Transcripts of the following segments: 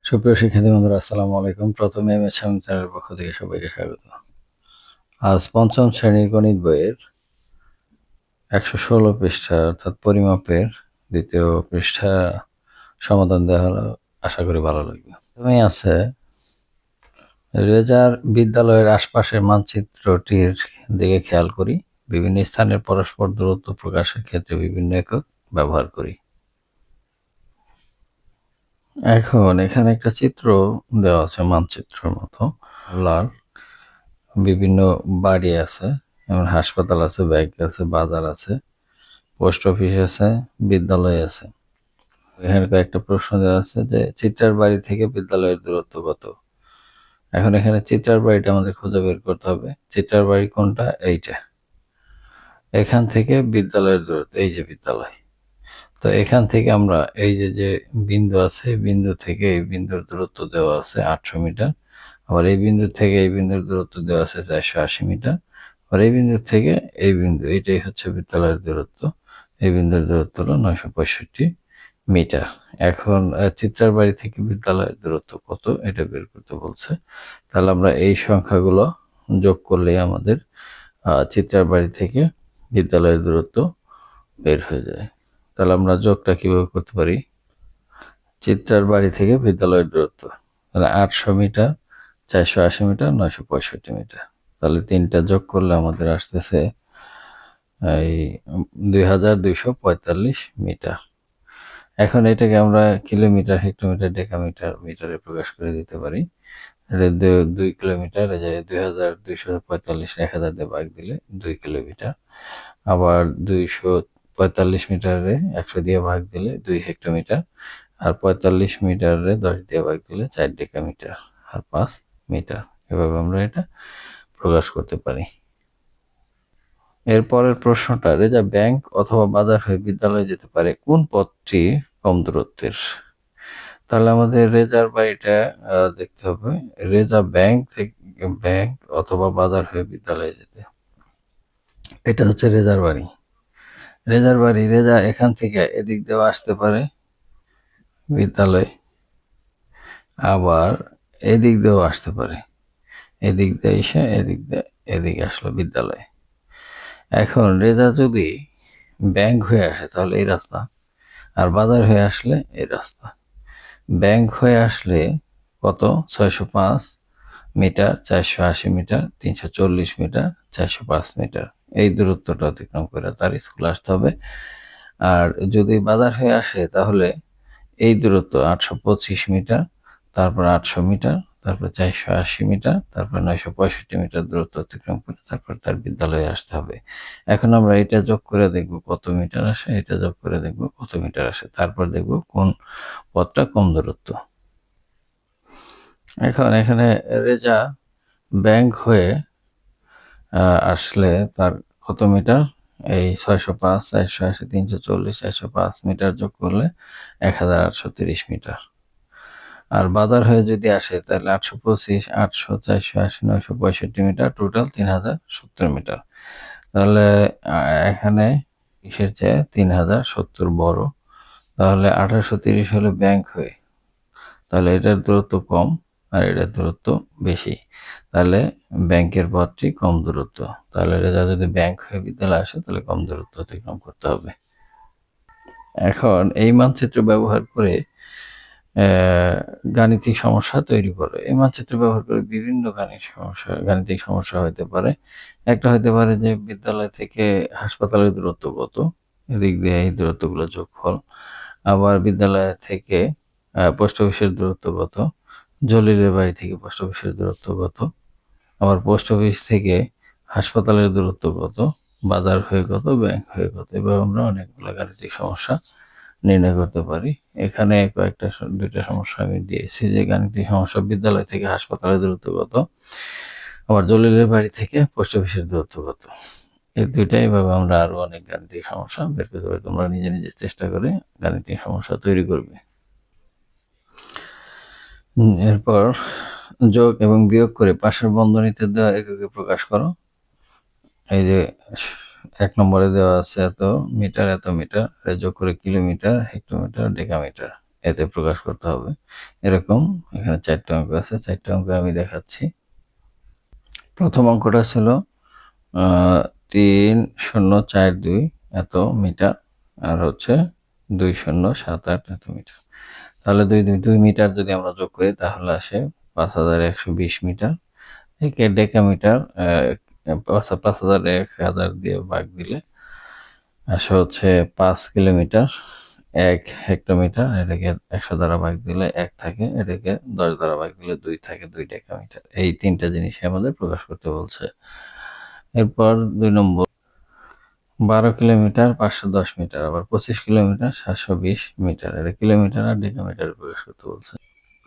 সুপ্রিয় শিক্ষার্থী বন্ধুরা, আসসালামু আলাইকুম। প্রথমে এম এস শামীম চ্যানেলের পক্ষ থেকে সবাইকে স্বাগত। আজ পঞ্চম শ্রেণীর গণিত বইয়ের 116 পৃষ্ঠা অর্থাৎ পরিমাপের দ্বিতীয় পৃষ্ঠা সমাধান দেওয়া হলো। আশা করি ভালো লাগবে। প্রথমে আছে রেজার বিদ্যালয়ের আশপাশের মানচিত্রটির দিকে খেয়াল করি। বিভিন্ন স্থানের পরস্পর দূরত্ব প্রকাশের ক্ষেত্রে বিভিন্ন একক ব্যবহার করি। এখন এখানে একটা চিত্র দেওয়া আছে মানচিত্রের মতো। বিভিন্ন বাড়ি আছে, যেমন হাসপাতাল আছে, ব্যাংক আছে, বাজার আছে, পোস্ট অফিস আছে, বিদ্যালয় আছে। এখানে কয়েকটা প্রশ্ন দেওয়া আছে যে চিত্রার বাড়ি থেকে বিদ্যালয়ের দূরত্ব কত। এখন এখানে চিত্রার বাড়িটা আমাদের খুঁজে বের করতে হবে। চিত্রার বাড়ি কোনটা? এইটা। এখান থেকে বিদ্যালয়ের দূরত্ব, এই যে বিদ্যালয়। তো এখান থেকে আমরা এই যে বিন্দু আছে, বিন্দু থেকে এই বিন্দুর দূরত্ব দেওয়া আছে 800 মিটার। আবার এই বিন্দু থেকে এই বিন্দুর দূরত্ব দেওয়া আছে 480 মিটার। আর এই বিন্দু থেকে এই বিন্দু, এটাই হচ্ছে বিদ্যালয়ের দূরত্ব। এই বিন্দুর দূরত্ব হলো 965 মিটার। এখন চিত্রার বাড়ি থেকে বিদ্যালয়ের দূরত্ব কত এটা বের করতে বলছে। তাহলে আমরা এই সংখ্যাগুলো যোগ করলেই আমাদের চিত্রার বাড়ি থেকে বিদ্যালয়ের দূরত্ব বের হয়ে যায়। তাহলে আমরা যোগটা কিভাবে করতে পারি? চিত্রার বাড়ি থেকে বিদ্যালয়ের দূরত্ব তাহলে 800 মিটার, 480 মিটার, 965 মিটার। তাহলে তিনটা যোগ করলে আমাদের আসতেছে এই 2245 মিটার। এখন এটাকে আমরা কিলোমিটার, হেক্টোমিটার, ডেকামিটার, মিটারে প্রকাশ করে দিতে পারি। 2 কিলোমিটার, 2245 1000 দিয়ে ভাগ দিলে 2 কিলোমিটার। আবার 245 মিটারে 100 দিয়ে ভাগ দিলে 2 হেক্টোমিটার। আর 45 মিটারে 10 দিয়ে ভাগ দিলে 4 ডেকামিটার আর 5 মিটার। এভাবে আমরা এটা প্রকাশ করতে পারি। এরপরের প্রশ্নটা, রেজা ব্যাংক অথবা বাজার হয়ে বিদ্যালয়ে যেতে পারে কোন পথটি কম দূরত্বের? তাহলে আমাদের রেজার বাড়িটা দেখতে হবে। রেজা ব্যাংক থেকে ব্যাংক অথবা বাজার হয়ে বিদ্যালয়ে যেতে, এটা হচ্ছে রেজার বাড়ি। রেজার বাড়ি, রেজা এখান থেকে এদিক দিয়েও আসতে পারে বিদ্যালয়, আবার এদিক দিয়েও আসতে পারে। এদিক দিয়ে এসে এদিক দিয়ে এদিকে আসলো বিদ্যালয়। এখন রেজা যদি ব্যাংক হয়ে আসে তাহলে এই রাস্তা, আর বাজার হয়ে আসলে এই রাস্তা। ব্যাংক হয়ে আসলে কত? 605 মিটার, 480 মিটার, 340 মিটার, 405 মিটার। এই দূরত্বটা অতিক্রম করে তার স্কুল আসতে হবে। আর যদি বাজার হয়ে আসে তাহলে এই দূরত্ব 825 মিটার, তারপর 800 মিটার, তারপর 480 মিটার, তারপর 965 মিটার দূরত্ব অতিক্রম করে তারপর তার বিদ্যালয়ে আসতে হবে। এখন আমরা এটা যোগ করে দেখব কত মিটার আসে, এটা যোগ করে দেখব কত মিটার আসে, তারপর দেখব কোন পথটা কম দূরত্ব। এখন এখানে রেজা ব্যাংক হয়ে আসলে তার কত মিটার? এই 605, 480, 340, 405 মিটার যোগ করলে 1830 মিটার। আর বাজার হয়ে যদি আসে তাহলে 825, 800, 480, 965 মিটার, টোটাল 3070 মিটার। তাহলে এখানে কিসের চেয়ে 3070 বড়। তাহলে 1830 হলে ব্যাংক হয়ে, তাহলে এটার দূরত্ব কম আর এটার দূরত্ব বেশি। তাহলে ব্যাংকের পথটি কম দূরত্ব। তাহলে রেজা যদি ব্যাংক হয়ে বিদ্যালয়ে আসে তাহলে কম দূরত্ব অতিক্রম করতে হবে। এখন এই মানচিত্র ব্যবহার করে গাণিতিক সমস্যা তৈরি করো। এই মানচিত্র ব্যবহার করে বিভিন্ন গাণিতিক সমস্যা হতে পারে। একটা হতে পারে যে বিদ্যালয় থেকে হাসপাতালের দূরত্ব কত, এদিক দিয়ে এই দূরত্বগুলো যোগফল। আবার বিদ্যালয় থেকে পোস্ট অফিসের দূরত্ব কত, জলিলের বাড়ি থেকে পোস্ট অফিসের দূরত্ব কত, আবার পোস্ট অফিস থেকে হাসপাতালের দূরত্ব কত, বাজার হয়ে কত, ব্যাংক হয়ে কত। এভাবে আমরা অনেকগুলো গাণিতিক সমস্যা নির্ণয় করতে পারি। এখানে দুইটা সমস্যা আমি দিয়েছি যে গাণিতিক সমস্যা, বিদ্যালয় থেকে হাসপাতালের দূরত্ব কত, আবার জলিলের বাড়ি থেকে পোস্ট অফিসের দূরত্ব কত। এই দুইটা, এভাবে আমরা আরো অনেক গাণিতিক সমস্যা বের করতে পারি। তোমরা নিজে নিজে চেষ্টা করে গাণিতিক সমস্যা তৈরি করবে। এরপর যোগ এবং বিয়োগ করে পাশের বন্ধনীতে দেওয়া এককে প্রকাশ করো। এই যে 1 নম্বরে দেওয়া আছে এত মিটার, এত মিটার, যোগ করে কিলোমিটার, হেক্টোমিটার, ডেকামিটার এতে প্রকাশ করতে হবে। এরকম এখানে 4টা অঙ্ক আছে, 4টা অঙ্ক আমি দেখাচ্ছি। প্রথম অঙ্কটা ছিল 3042 এত মিটার, আর হচ্ছে 2078 এত মিটার। তাহলে 2 মিটার যদি আমরা যোগ করি তাহলে আসে 5120 মিটার। একে ডেকামিটার 5000 1000 দিয়ে ভাগ দিলে আসে হচ্ছে 5 কিলোমিটার। 1 হেক্টোমিটার, এটাকে 100 দ্বারা ভাগ দিলে 1 থাকে, এটাকে 10 দ্বারা ভাগ দিলে 2 থাকে, 2 ডেকামিটার। এই 3টা জিনিসই আমাদের প্রকাশ করতে বলছে। এরপর 2 নম্বর 12 কিলোমিটার 510 মিটার, আবার 25 কিলোমিটার 720 মিটার। এটা কিলোমিটার আর ডেকামিটার প্রকাশ করতে বলছে।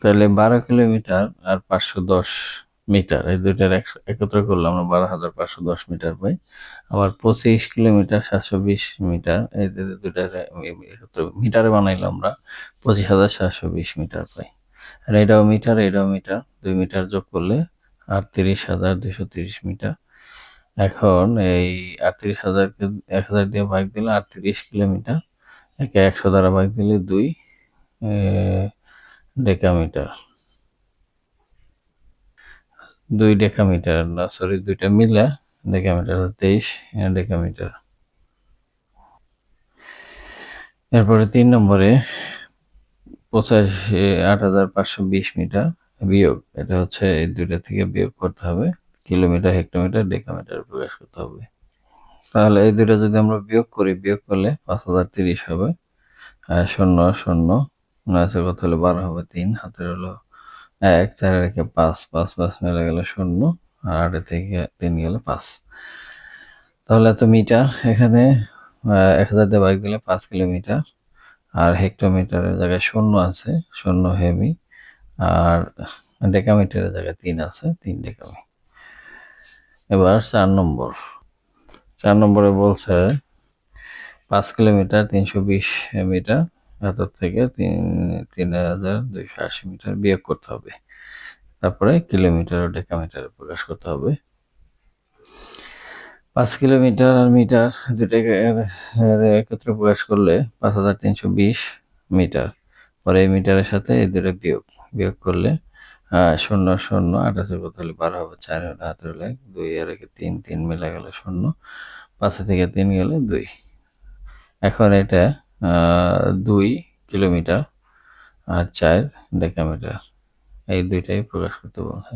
তাহলে 12 কিলোমিটার আর 510 মিটার, এই দুইটার একত্র করলে আমরা 12,510 মিটার পাই। আবার 25 কিলোমিটার 720 মিটার, এই দুইটার মিটারে বানাইলে আমরা 25,720 মিটার পাই। আর এটাও মিটার, এটাও মিটার, 2 মিটার যোগ করলে 38,230 মিটার। এখন এই 38,000কে 1000 দিয়ে ভাগ দিলে 38 কিলোমিটার, একে 100 দ্বারা ভাগ দিলে 2 ডেকামিটার। 2 ডেকামিটার না, সরি, দুইটা মিলে ডেকামিটার 23 ডেকামিটার। এরপরে 3 নম্বরে 8,520 মিটার বিয়োগ, এটা হচ্ছে এই দুইটা থেকে বিয়োগ করতে হবে। কিলোমিটার, হেক্টোমিটার, ডেকামিটার প্রকাশ করতে হবে। তাহলে এই দুইটা যদি আমরা বিয়োগ করি, বিয়োগ করলে 5030 হবে। 0 0 9 কত হলো 12 হবে, 3 হাতের হলো 1, 4 রেখে 5, 5 5 মিলে গেল 0, আর 8 থেকে 3 গেলে 5। তাহলে এত মিটার, এখানে 1000 দিয়ে ভাগ দিলে 5 কিলোমিটার, আর হেক্টোমিটারের জায়গায় 0 আছে, 0 হেমি, আর ডেকামিটারের জায়গায় 3 আছে, 3 ডেকামি। এবার 4 নম্বরে বলছে 5 কিলোমিটার 320 মিটার, এত থেকে 3280 মিটার বিয়োগ করতে হবে। তারপরে কিলোমিটার ও ডেকামিটারে প্রকাশ করতে হবে। 5 কিলোমিটার আর মিটার দুটাকে একত্রে প্রকাশ করলে 5320 মিটার। পরে এই মিটারের সাথে এই দুটো বিয়োগ করলে 0 0 8 আছে কত হলে 12 হবে, 4 হাতে হলে 2 আর 3, 3 মিলে গেলে 0, 5 থেকে 3 গেলে 2। এখন এটা 2 কিলোমিটার আর 4 ডেকামিটার, এই দুইটাই প্রকাশ করতে বলছে।